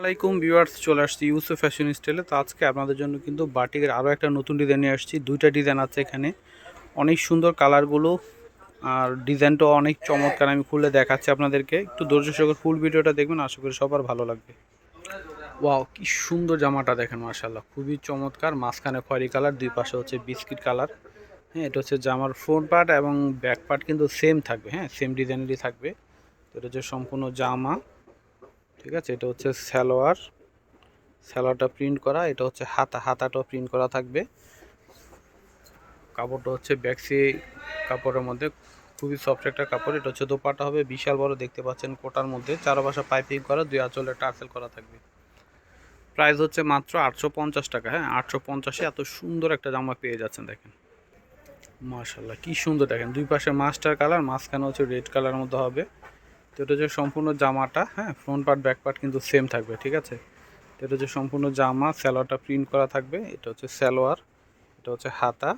আসসালামাইকুম ভিউয়ার্স, চলে আসছি ইউসুফ ফ্যাশন স্টাইলে। তো আজকে আপনাদের জন্য কিন্তু বাটিকের আরও একটা নতুন ডিজাইন নিয়ে আসছি। দুইটা ডিজাইন আছে এখানে, অনেক সুন্দর কালারগুলো আর ডিজাইনটাও অনেক চমৎকার। আমি খুলে দেখাচ্ছি আপনাদেরকে, একটু ধৈর্য সহকারে ফুল ভিডিওটা দেখবেন, আশা করি সবার ভালো লাগবে। ওয়াও, কি সুন্দর জামাটা দেখেন, মাশাআল্লাহ খুবই চমৎকার। মাঝখানে খয়েরি কালার, দুই পাশে হচ্ছে বিস্কিট কালার। হ্যাঁ, এটা হচ্ছে জামার ফ্রন্ট পার্ট এবং ব্যাক পার্ট কিন্তু সেম থাকবে। হ্যাঁ, সেম ডিজাইনেরই থাকবে। তো এটা হচ্ছে সম্পূর্ণ জামা, ঠিক আছে। এটা হচ্ছে সালোয়ারটা প্রিন্ট করা। এটা হচ্ছে হাতাটাও প্রিন্ট করা থাকবে। কাপড়টা হচ্ছে ব্যাক্সি কাপড়ের মধ্যে, খুবই সফট একটা কাপড়। এটা হচ্ছে দোপাট্টা হবে বিশাল বড়, দেখতে পাচ্ছেন কোটার মধ্যে চারপাশে পাইপিং করা, দুই আঁচলে টার্সেল করা থাকবে। প্রাইস হচ্ছে মাত্র 850 টাকা। হ্যাঁ, 850-এ এত সুন্দর একটা জামা পেয়ে যাচ্ছেন। দেখেন মাশাআল্লাহ কি সুন্দর, দেখেন দুই পাশে মাস্টার কালার, মাঝখানে হচ্ছে রেড কালারের মধ্যে হবে। তো এটা হচ্ছে সম্পূর্ণ জামাটা। হ্যাঁ, ফ্রন্ট পার্ট ব্যাক পার্ট কিন্তু সেম থাকবে, ঠিক আছে। তো এটা হচ্ছে সম্পূর্ণ জামা, সালোয়ারটা প্রিন্ট করা থাকবে। এটা হচ্ছে সালোয়ার, এটা হচ্ছে হাতা,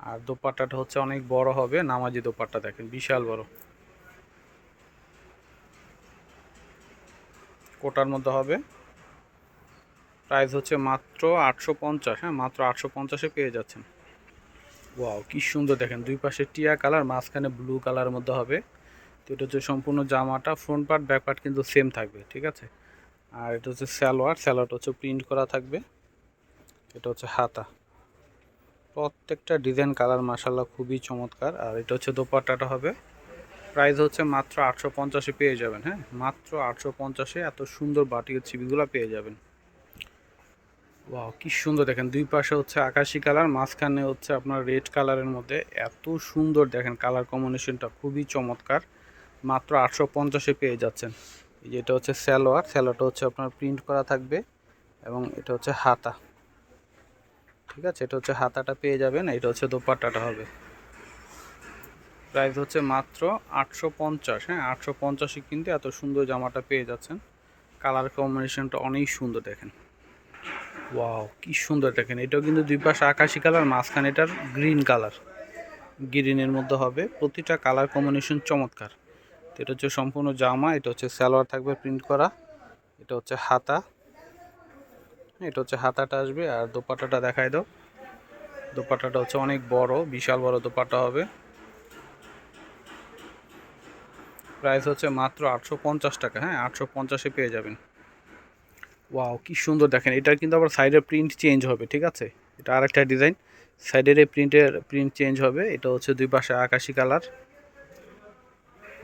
আর দোপাট্টাটা হচ্ছে অনেক বড় হবে, নামাজি দোপাট্টা দেখেন বিশাল বড়, কোটার মধ্যে হবে। প্রাইস হচ্ছে মাত্র 850। হ্যাঁ, মাত্র 850-এ পেয়ে যাচ্ছেন। ওয়াও, কি সুন্দর দেখেন, দুই পাশে টিয়া কালার, মাঝখানে ব্লু কালারের মধ্যে হবে। তো এটা হচ্ছে সম্পূর্ণ জামাটা, ফ্রন্ট পার্ট ব্যাক পার্ট কিন্তু সেম থাকবে, ঠিক আছে। আর এটা হচ্ছে সালোয়ারটা হচ্ছে প্রিন্ট করা থাকবে। এটা হচ্ছে হাতা, প্রত্যেকটা ডিজাইন কালার মাশাআল্লাহ খুবই চমৎকার। আর এটা হচ্ছে দোপাট্টাটা হবে। প্রাইস হচ্ছে মাত্র 850-এ পেয়ে যাবেন। হ্যাঁ, মাত্র 850-এ এত সুন্দর বাটিকের ছিপিগুলো পেয়ে যাবেন। ওয়াও, কি সুন্দর দেখেন, দুই পাশে হচ্ছে আকাশি কালার, মাঝখানে হচ্ছে আপনার রেড কালারের মধ্যে, এত সুন্দর দেখেন কালার কম্বিনেশনটা খুবই চমৎকার। মাত্র 850-এ পেয়ে যাচ্ছেন। এই যে এটা হচ্ছে সালোয়ারটা হচ্ছে আপনার প্রিন্ট করা থাকবে, এবং এটা হচ্ছে হাতা, ঠিক আছে। এটা হচ্ছে হাতাটা পেয়ে যাবেন। এটা হচ্ছে দোপাট্টাটা হবে। প্রাইস হচ্ছে মাত্র 850। হ্যাঁ, 850-এ কিন্তু এত সুন্দর জামাটা পেয়ে যাচ্ছেন। কালার কম্বিনেশনটা অনেক সুন্দর দেখেন। ওয়াও, কি সুন্দর দেখেন, এটাও কিন্তু দুই পাশে আকাশি কালার, মাঝখানে এটার গ্রিন কালার, গ্রিনের মধ্যে হবে। প্রতিটা কালার কম্বিনেশন চমৎকার। তো এটা হচ্ছে সম্পূর্ণ জামা, এটা হচ্ছে সালোয়ার থাকবে প্রিন্ট করা, এটা হচ্ছে হাতা, এটা হচ্ছে হাতাটা আসবে। আর দোপাট্টাটা দেখাই দাও। দোপাট্টাটা হচ্ছে অনেক বড়, বিশাল বড় দোপাট্টা হবে। প্রাইস হচ্ছে মাত্র 850 টাকা। হ্যাঁ, 850-এ পেয়ে যাবেন। ওয়াও, কি সুন্দর দেখেন, এটার কিন্তু আবার সাইডের প্রিন্ট চেঞ্জ হবে, ঠিক আছে। এটা আরেকটা ডিজাইন, সাইডের এই প্রিন্ট চেঞ্জ হবে। এটা হচ্ছে দুই পাশে আকাশি কালার,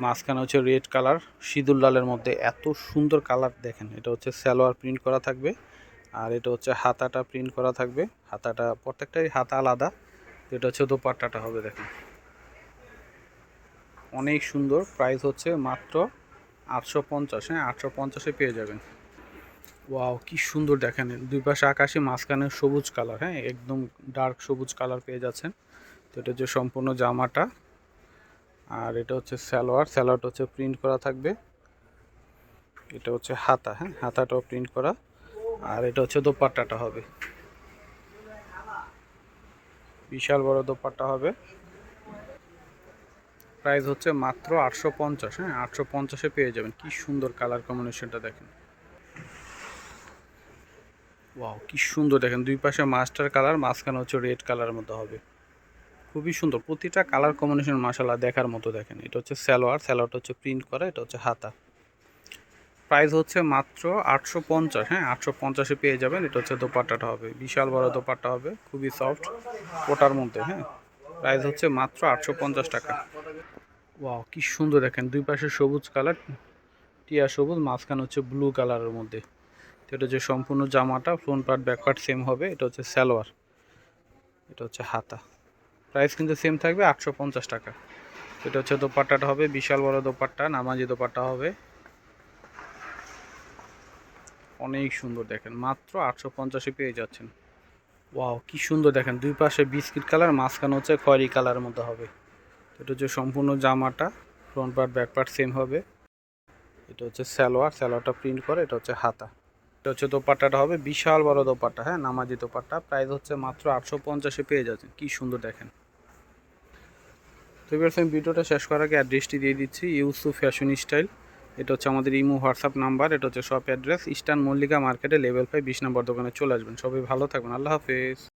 মাঝখানে হচ্ছে রেড কালার, সিঁদুর লালের মধ্যে, এত সুন্দর কালার দেখেন। এটা হচ্ছে সালোয়ার প্রিন্ট করা থাকবে, আর এটা হচ্ছে হাতাটা প্রিন্ট করা থাকবে। হাতাটা প্রত্যেকটাই হাতা আলাদা। এটা হচ্ছে দোপাট্টাটা হবে, দেখেন অনেক সুন্দর। প্রাইস হচ্ছে মাত্র 850। হ্যাঁ, 850-এ পেয়ে যাবেন। ওয়াও, কি সুন্দর দেখেন, দুই পাশে আকাশি, মাঝখানে সবুজ কালার। হ্যাঁ, একদম ডার্ক সবুজ কালার পেয়ে যাচ্ছেন। তো এটা হচ্ছে সম্পূর্ণ জামাটা, আর এটা হচ্ছে সালোয়ারটা হচ্ছে প্রিন্ট করা থাকবে। এটা হচ্ছে হাতা, হ্যাঁ হাতাটাও প্রিন্ট করা। আর এটা হচ্ছে দোপাট্টাটা হবে, বিশাল বড় দোপাট্টা হবে। প্রাইস হচ্ছে মাত্র 850। হ্যাঁ, 850-এ পেয়ে যাবেন। কি সুন্দর কালার কম্বিনেশনটা দেখেন। ওয়াও, কি সুন্দর দেখেন, দুই পাশে মাস্টার কালার, মাঝখানে হচ্ছে রেড কালারের মধ্যে হবে। খুবই সুন্দর, প্রতিটা কালার কম্বিনেশন মাশাআল্লাহ দেখার মতো দেখেন। এটা হচ্ছে সালোয়ারটা হচ্ছে প্রিন্ট করা, এটা হচ্ছে হাতা। প্রাইস হচ্ছে মাত্র 850। হ্যাঁ, 850-এ পেয়ে যাবেন। এটা হচ্ছে দোপাট্টাটা হবে, বিশাল বড় দোপাট্টা হবে, খুবই সফট ওটার মধ্যে। হ্যাঁ, প্রাইস হচ্ছে মাত্র 850 টাকা। ওয়াও, কি সুন্দর দেখেন, দুই পাশে সবুজ কালার, টিয়া সবুজ, মাঝখানে হচ্ছে ব্লু কালারের মধ্যে। তো এটা হচ্ছে সম্পূর্ণ জামাটা, front part back part same হবে। এটা হচ্ছে সালোয়ার, এটা হচ্ছে হাতা। প্রাইস কিন্তু সেম থাকবে, 850 টাকা। এটা হচ্ছে দোপাট্টাটা হবে, বিশাল বড় দোপাট্টা, নামাজি দোপাট্টা হবে, অনেক সুন্দর দেখেন। মাত্র 850-এ পেয়ে যাচ্ছেন। ওয়াও, কি সুন্দর দেখেন, দুই পাশে বিস্কিট কালার, মাঝখানে হচ্ছে খয়েরি কালারের মধ্যে হবে। এটা হচ্ছে সম্পূর্ণ জামাটা, front part back part same হবে। এটা হচ্ছে সালোয়ারটা প্রিন্ট করে, এটা হচ্ছে হাতা। এটা হচ্ছে দোপাট্টাটা হবে, বিশাল বড় দোপাট্টা। হ্যাঁ, নামাজি দোপাট্টা। প্রাইস হচ্ছে মাত্র 850-এ পেয়ে যাচ্ছেন। কি সুন্দর দেখেন। তো এবার আমি ভিডিওটা শেষ করার আগে অ্যাড্রেসটি দিয়ে দিচ্ছি, ইউসুফ ফ্যাশন স্টাইল, এটা হচ্ছে আমাদের ইমো হোয়াটসঅ্যাপ নাম্বার, এটা হচ্ছে শপ অ্যাড্রেস ইস্টার্ন মল্লিকা মার্কেটে লেভেল 5 20 নম্বর দোকানে চলে আসবেন। সবাই ভালো থাকবেন, আল্লাহ হাফেজ।